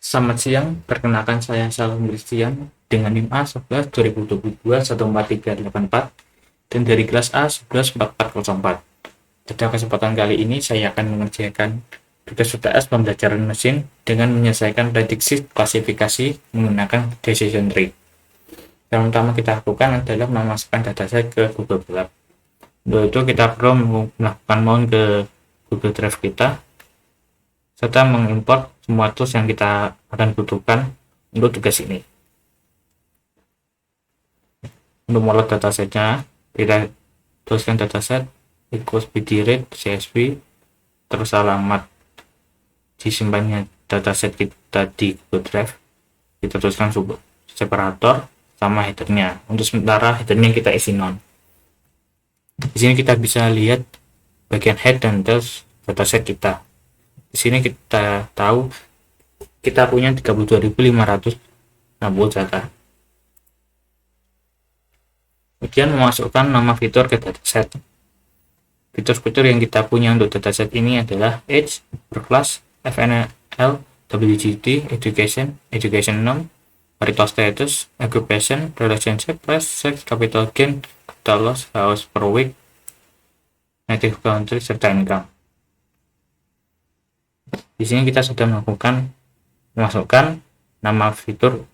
Selamat siang, perkenalkan saya Salam Christian dengan NIM A11 2022 14384 dan dari kelas A 114404. Pada kesempatan kali ini saya akan mengerjakan tugas UTS pembelajaran mesin dengan menyelesaikan prediksi klasifikasi menggunakan decision tree. Yang pertama kita lakukan adalah memasukkan dataset ke Google Colab. Untuk itu kita perlu melakukan mount ke Google Drive kita serta mengimport semua tools yang kita akan butuhkan untuk tugas ini. Untuk mulai datasetnya, kita tuliskan dataset equals bdread csv, terus alamat disimpannya dataset kita di Google Drive. Kita tuliskan separator sama headernya. Untuk sementara headernya kita isi none. Di sini kita bisa lihat bagian head dan tails dataset kita. Di sini kita tahu kita punya 32.560 data. Kemudian memasukkan nama fitur ke dataset. Fitur-fitur yang kita punya untuk dataset ini adalah age, berkelas, FNL, WGT, education, education norm, marital status, occupation, relationship, price, sex, capital gain, capital loss, hours per week, native country, serta income. Di sini kita sudah memasukkan nama fitur.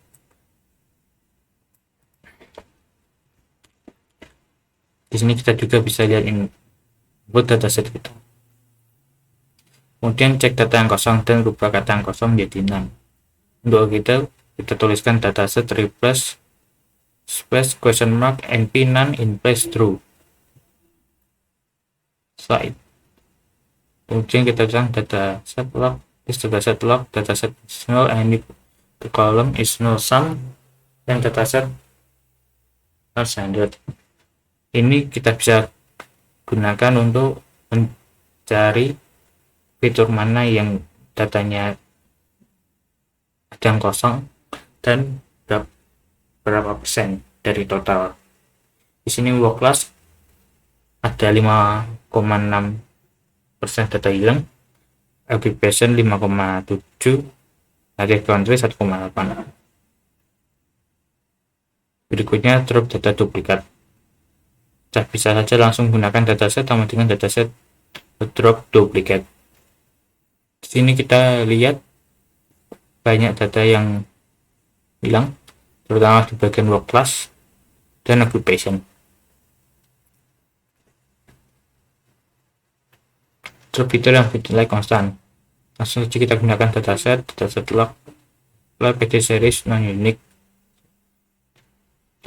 Di sini kita juga bisa lihat input dataset kita. Kemudian cek data yang kosong dan rubah kata yang kosong menjadi none. Untuk kita tuliskan dataset replace space question mark np none in place true. Slide. Kemudian kita bilang dataset log is dataset log, dataset is null and the column is null sum, dan dataset standard. Ini kita bisa gunakan untuk mencari fitur mana yang datanya ada yang kosong dan berapa persen dari total. Di sini work class ada 5,6% data hilang, occupation 5,7, native country 1,8. Berikutnya drop data duplikat. Kita bisa saja langsung gunakan dataset sama dengan dataset drop duplicate. Di sini kita lihat banyak data yang hilang, terutama di bagian work class dan occupation. Drop fitur yang nilai konstan. Langsung saja kita gunakan dataset log, PD series non unique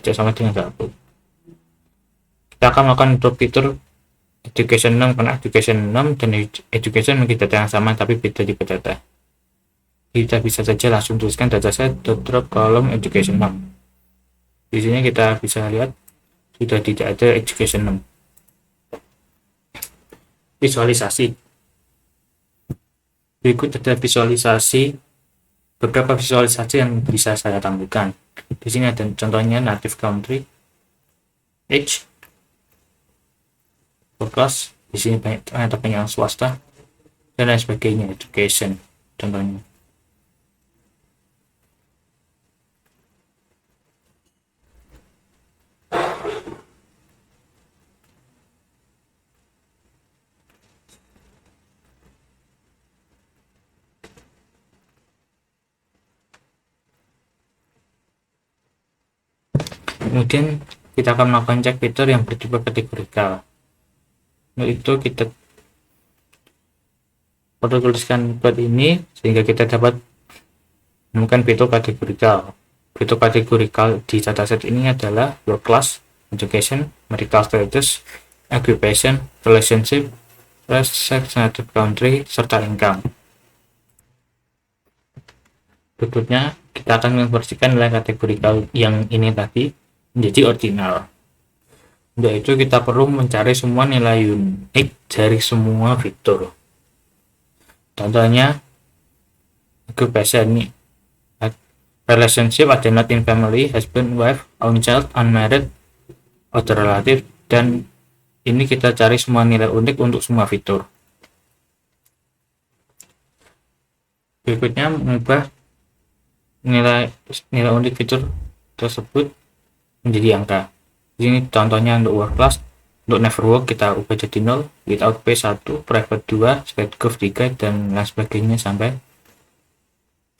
tidak sama dengan 1. Kita akan melakukan drop fitur education 6 karena education 6 dan education memiliki data yang sama tapi beda tipe data. Kita bisa saja langsung tuliskan dataset drop column education 6. Di sini kita bisa lihat sudah tidak ada education 6. Visualisasi. Berikut ada beberapa visualisasi yang bisa saya tampilkan. Di sini ada contohnya native country, age, kelas. Di sini banyak yang swasta dan lain sebagainya, education contohnya. Kemudian kita akan melakukan cek fitur yang bertipe kategorikal. Untuk itu kita perlu tuliskan buat ini sehingga kita dapat menemukan fitur kategorikal. Fitur kategorikal di dataset ini adalah work class, education, marital status, occupation, relationship, race, sex, native country, serta income. Berikutnya kita akan mengonversikan nilai kategorikal yang ini tadi menjadi ordinal. Untuk itu kita perlu mencari semua nilai unik dari semua fitur. Contohnya occupation, relationship ada not in family, husband, wife, own child, unmarried, other relative, dan ini kita cari semua nilai unik untuk semua fitur. Berikutnya mengubah nilai nilai unik fitur tersebut menjadi angka. Ini contohnya untuk work class. Untuk never work kita ubah jadi 0, without pay 1, private 2, state curve 3, dan lain sebagainya sampai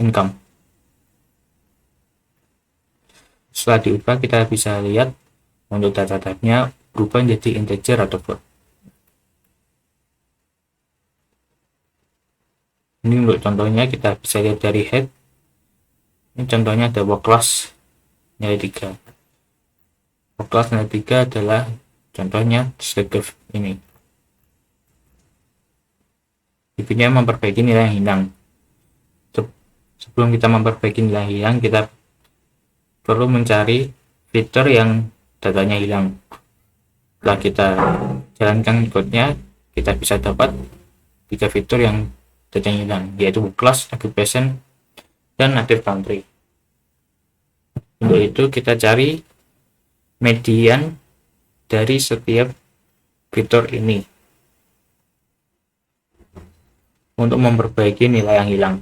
income. Setelah diubah, kita bisa lihat untuk data type-nya berubah menjadi integer atau float. Ini untuk contohnya kita bisa lihat dari head. Ini contohnya ada work class nilai 3. Work class nilai 3 adalah contohnya state curve ini. Intinya memperbaiki nilai yang hilang. Sebelum kita memperbaiki nilai yang hilang, kita perlu mencari fitur yang datanya hilang. Setelah kita jalankan code-nya, kita bisa dapat 3 fitur yang datanya hilang, yaitu class, occupation, dan native country. Untuk itu kita cari median dari setiap fitur ini untuk memperbaiki nilai yang hilang.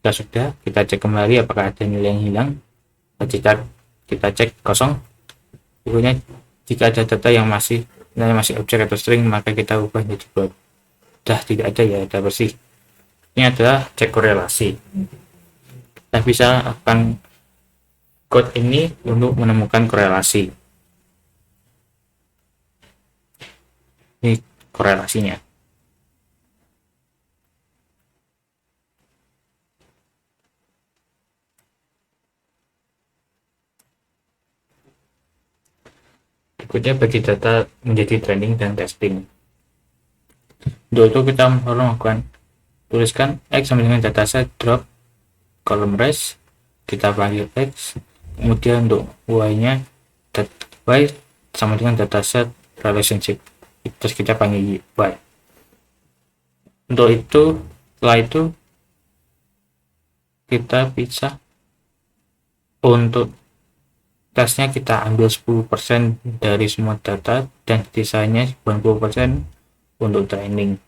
Jika sudah, kita cek kembali apakah ada nilai yang hilang. Kita cek kosong. Berikutnya, jika ada data yang masih objek atau string, maka kita ubah menjadi float. Sudah tidak ada, ya ada bersih. Ini adalah cek korelasi. Kita bisa akan code ini untuk menemukan korelasi. Ini korelasinya. Berikutnya bagi data menjadi training dan testing. Untuk itu kita perlu melakukan tuliskan X sama dengan dataset drop column raise, kita panggil X, kemudian untuk Y nya Y sama dengan dataset relationship, terus kita panggil Y. Untuk itu, setelah itu kita bisa untuk tesnya kita ambil 10% dari semua data dan sisanya 90% untuk training.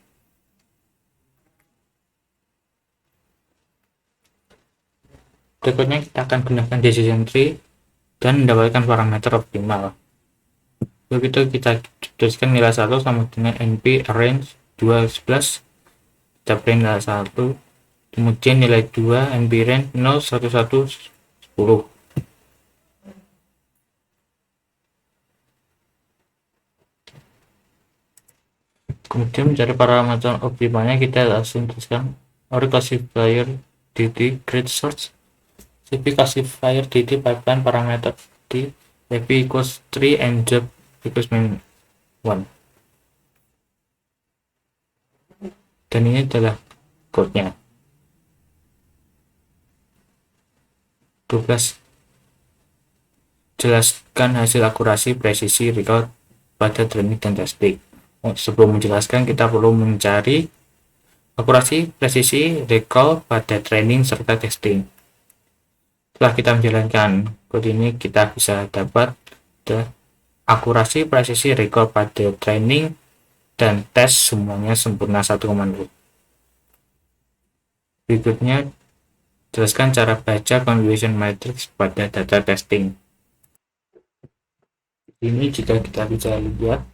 Berikutnya kita akan gunakan decision tree dan mendapatkan parameter optimal. Begitu kita tuliskan nilai 1 sama dengan np range 211, kita print nilai 1, kemudian nilai 2 np range 0 1 1 10. Kemudian mencari parameter optimalnya, kita langsung tuliskan or classifier dt grid source cp classifier dt pipeline parameter d ap equals 3 and job equals min 1, dan ini adalah code-nya. 12. Jelaskan hasil akurasi presisi record pada training dan testing. Sebelum menjelaskan, kita perlu mencari akurasi, presisi, recall pada training serta testing. Setelah kita menjalankan kode ini, kita bisa dapat akurasi, presisi, recall pada training dan tes semuanya sempurna 1,0. Berikutnya, jelaskan cara baca convolution matrix pada data testing. Ini jika kita bisa lihat,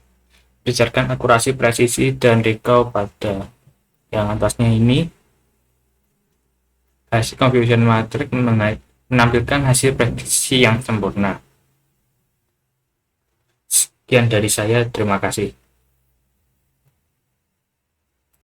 berdasarkan akurasi, presisi, dan recall pada yang atasnya ini, hasil convolution matrix menampilkan hasil prediksi yang sempurna. Sekian dari saya, terima kasih.